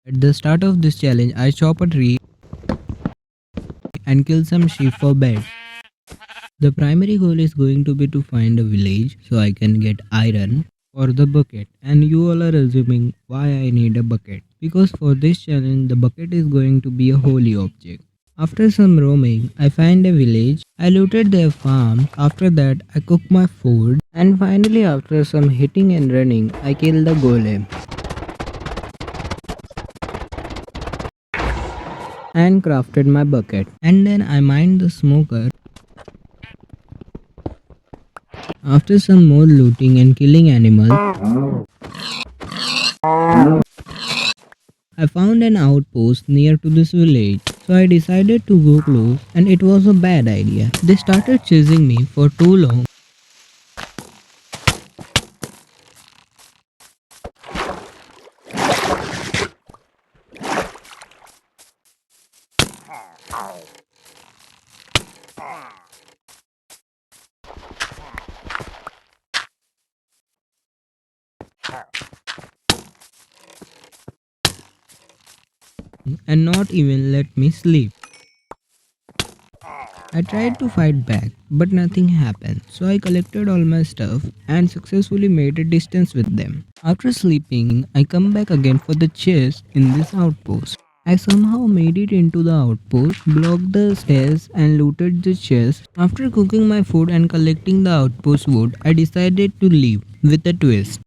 At the start of this challenge, I chop a tree and kill some sheep for bed. The primary goal is going to be to find a village so I can get iron for the bucket, and you all are assuming why I need a bucket. Because for this challenge the bucket is going to be a holy object. After some roaming, I find a village. I looted their farm. After that, I cook my food. And finally, after some hitting and running, I kill the golem and crafted my bucket. And then I mined the smoker. After some more looting and killing animals, I found an outpost near to this village. So I decided to go close, and it was a bad idea. They started chasing me for too long. And not even let me sleep. I tried to fight back, but nothing happened. So I collected all my stuff and successfully made a distance with them. After sleeping, I come back again for the chest in this outpost. I somehow made it into the outpost, blocked the stairs and looted the chest. After cooking my food and collecting the outpost wood, I decided to leave with a twist.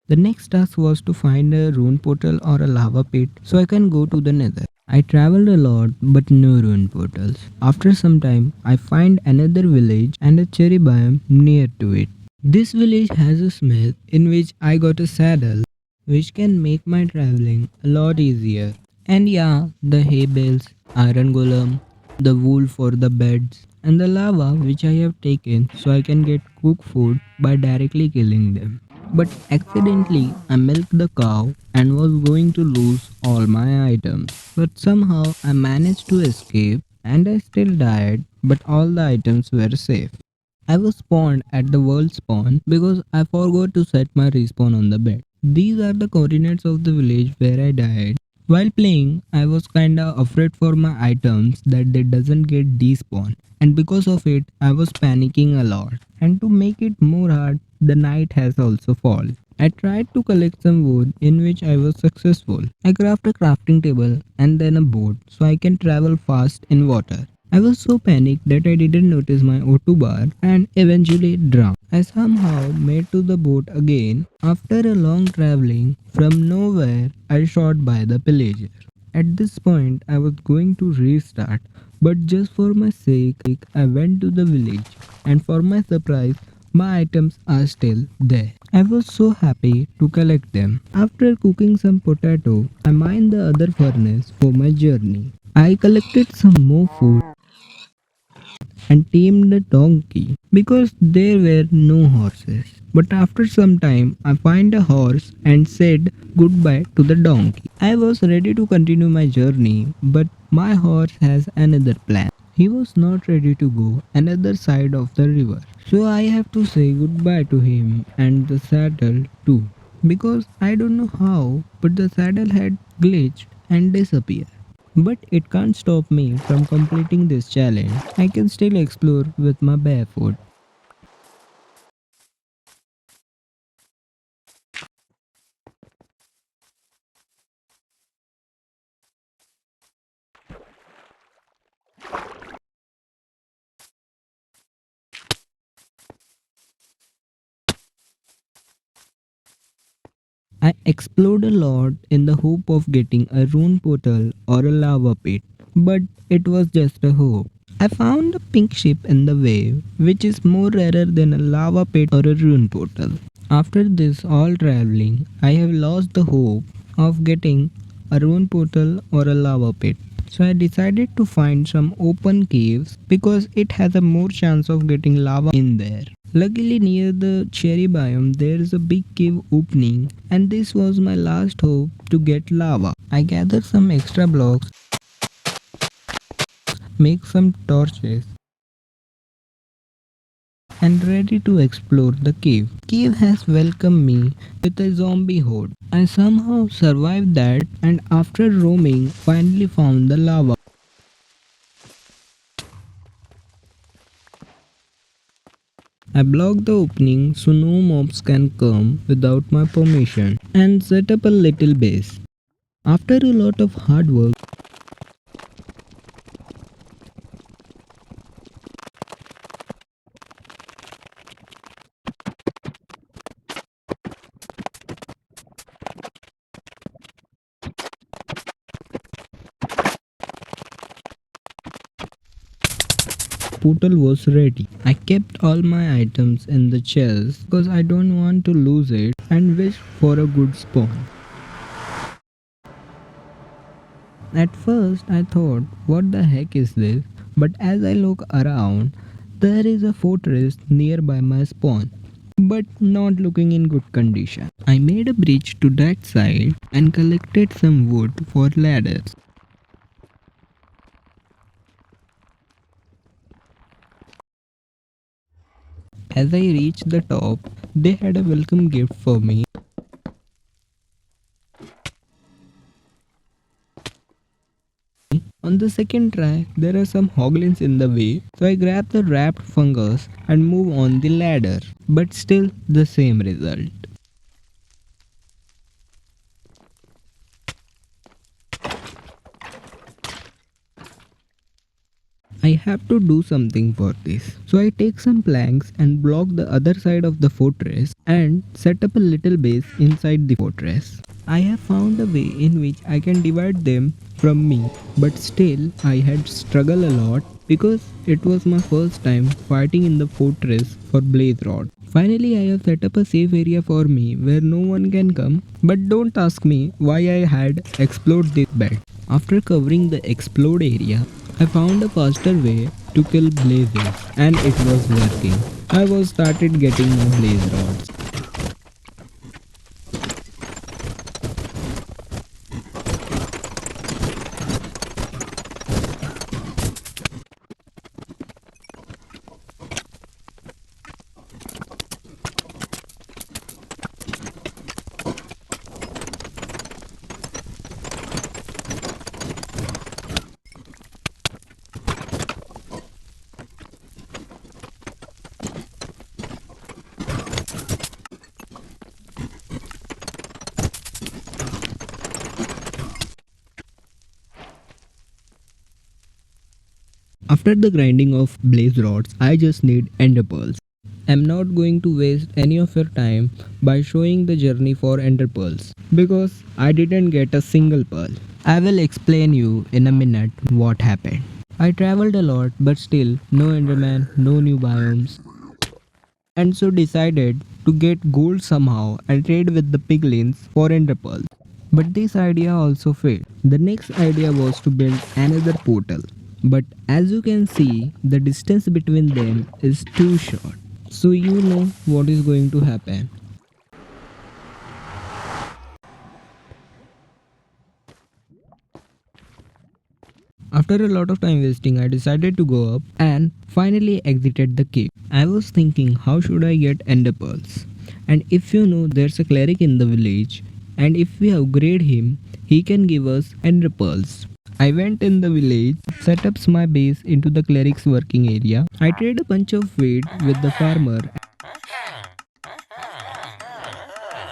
The next task was to find a rune portal or a lava pit so I can go to the nether. I traveled a lot but no rune portals. After some time, I find another village and a cherry biome near to it. This village has a smith in which I got a saddle which can make my traveling a lot easier. And yeah, the hay bales, iron golem, the wool for the beds, and the lava which I have taken so I can get cooked food by directly killing them. But accidentally, I milked the cow and was going to lose all my items. But somehow I managed to escape and I still died, but all the items were safe. I was spawned at the world spawn because I forgot to set my respawn on the bed. These are the coordinates of the village where I died. While playing, I was kinda afraid for my items that they doesn't get despawn, and because of it, I was panicking a lot. And to make it more hard, the night has also fallen. I tried to collect some wood in which I was successful. I crafted a crafting table and then a boat so I can travel fast in water. I was so panicked that I didn't notice my O2 bar and eventually drowned. I somehow made to the boat again. After a long traveling, from nowhere I shot by the pillager. At this point I was going to restart, but just for my sake I went to the village, and for my surprise my items are still there. I was so happy to collect them. After cooking some potato, I mined the other furnace for my journey. I collected some more food and tamed a donkey because there were no horses. But after some time, I find a horse and said goodbye to the donkey. I was ready to continue my journey, but my horse has another plan. He was not ready to go another side of the river. So I have to say goodbye to him and the saddle too. Because I don't know how, but the saddle had glitched and disappeared. But it can't stop me from completing this challenge. I can still explore with my barefoot. I explored a lot in the hope of getting a rune portal or a lava pit, but it was just a hope. I found a pink ship in the wave, which is more rarer than a lava pit or a rune portal. After this all traveling, I have lost the hope of getting a rune portal or a lava pit. So I decided to find some open caves because it has a more chance of getting lava in there. Luckily near the cherry biome there is a big cave opening, and this was my last hope to get lava. I gathered some extra blocks, make some torches and ready to explore the cave. Cave has welcomed me with a zombie horde. I somehow survived that and after roaming finally found the lava. I blocked the opening so no mobs can come without my permission and set up a little base. After a lot of hard work, portal was ready. I kept all my items in the chest because I don't want to lose it and wished for a good spawn. At first I thought, what the heck is this? But as I look around, there is a fortress nearby my spawn, but not looking in good condition. I made a bridge to that side and collected some wood for ladders. As I reached the top, they had a welcome gift for me. On the second try, there are some hoglins in the way, so I grab the wrapped fungus and move on the ladder, but still the same result. I have to do something for this. So I take some planks and block the other side of the fortress and set up a little base inside the fortress. I have found a way in which I can divide them from me, but still I had struggled a lot because it was my first time fighting in the fortress for Blaze Rod. Finally, I have set up a safe area for me where no one can come, but don't ask me why I had explored this bed. After covering the explode area, I found a faster way to kill blazes and it was working. I was started getting more blaze rods. After the grinding of blaze rods, I just need ender pearls. I'm not going to waste any of your time by showing the journey for ender pearls because I didn't get a single pearl. I will explain you in a minute what happened. I traveled a lot but still no enderman, no new biomes, and so decided to get gold somehow and trade with the piglins for ender pearls. But this idea also failed. The next idea was to build another portal. But as you can see, the distance between them is too short. So you know what is going to happen. After a lot of time wasting, I decided to go up and finally exited the cave. I was thinking, how should I get ender pearls? And if you know, there's a cleric in the village, and if we upgrade him, he can give us ender pearls. I went in the village, set up my base into the cleric's working area. I traded a bunch of wheat with the farmer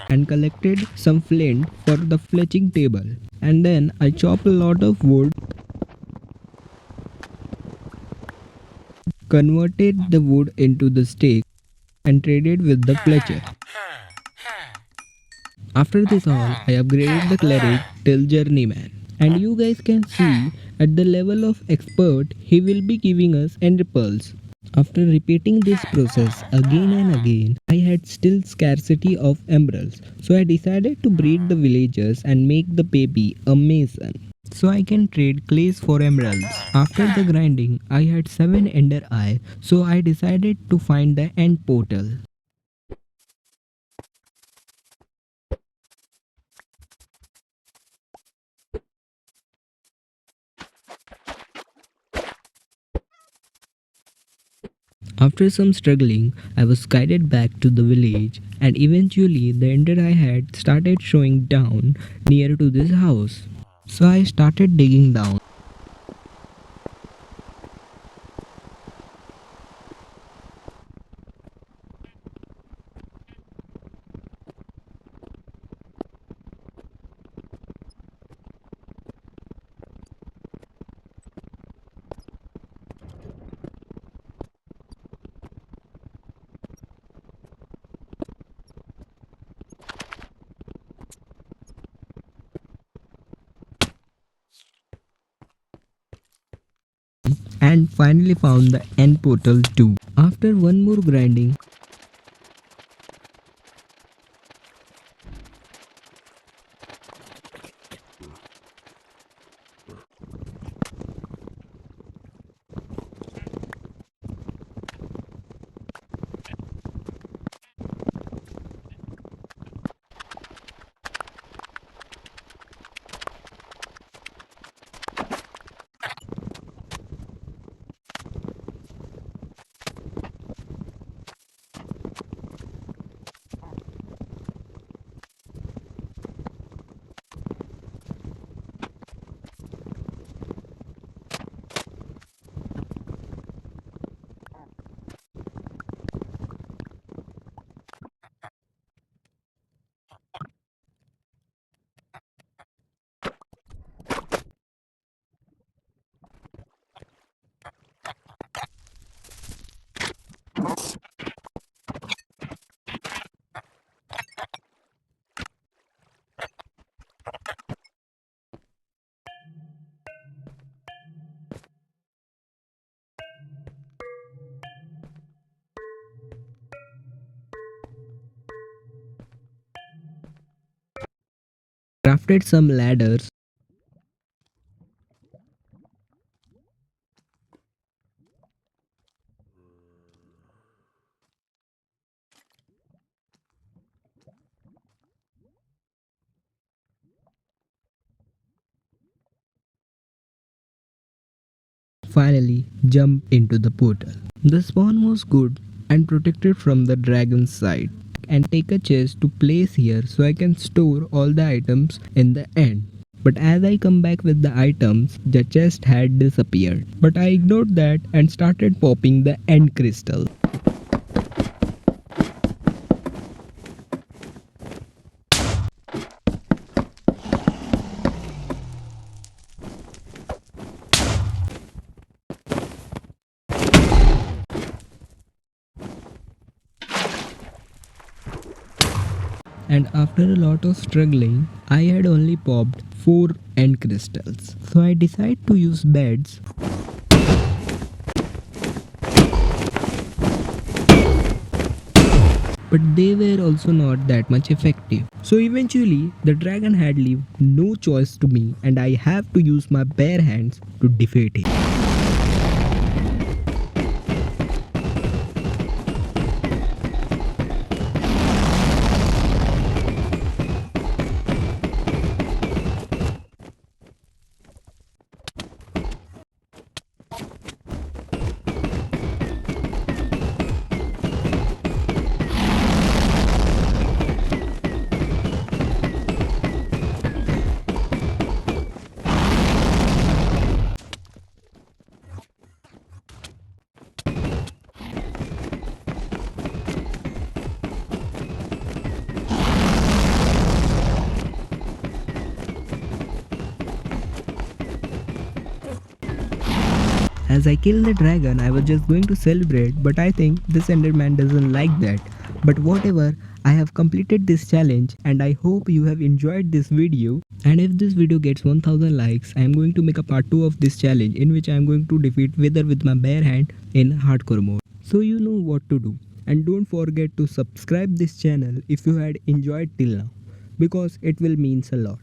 and collected some flint for the fletching table. And then I chopped a lot of wood, converted the wood into the stake, and traded with the fletcher. After this all, I upgraded the cleric till journeyman. And you guys can see at the level of expert, he will be giving us end pearls. After repeating this process again and again, I had still scarcity of emeralds. So I decided to breed the villagers and make the baby a mason. So I can trade clays for emeralds. After the grinding, I had 7 ender eye, so I decided to find the end portal. After some struggling, I was guided back to the village, and eventually the ender I had started showing down near to this house. So I started digging down. And finally found the end portal too. After one more grinding, crafted some ladders. Finally jumped into the portal. The spawn was good and protected from the dragon's side. And take a chest to place here so I can store all the items in the end. But as I come back with the items, the chest had disappeared. But I ignored that and started popping the end crystal. And after a lot of struggling, I had only popped 4 end crystals. So I decided to use beds. But they were also not that much effective. So eventually, the dragon had left no choice to me and I have to use my bare hands to defeat him. As I killed the dragon, I was just going to celebrate, but I think this Enderman doesn't like that. But whatever, I have completed this challenge and I hope you have enjoyed this video. And if this video gets 1000 likes, I am going to make a part 2 of this challenge in which I am going to defeat Wither with my bare hand in hardcore mode. So you know what to do. And don't forget to subscribe this channel if you had enjoyed till now, because it will means a lot.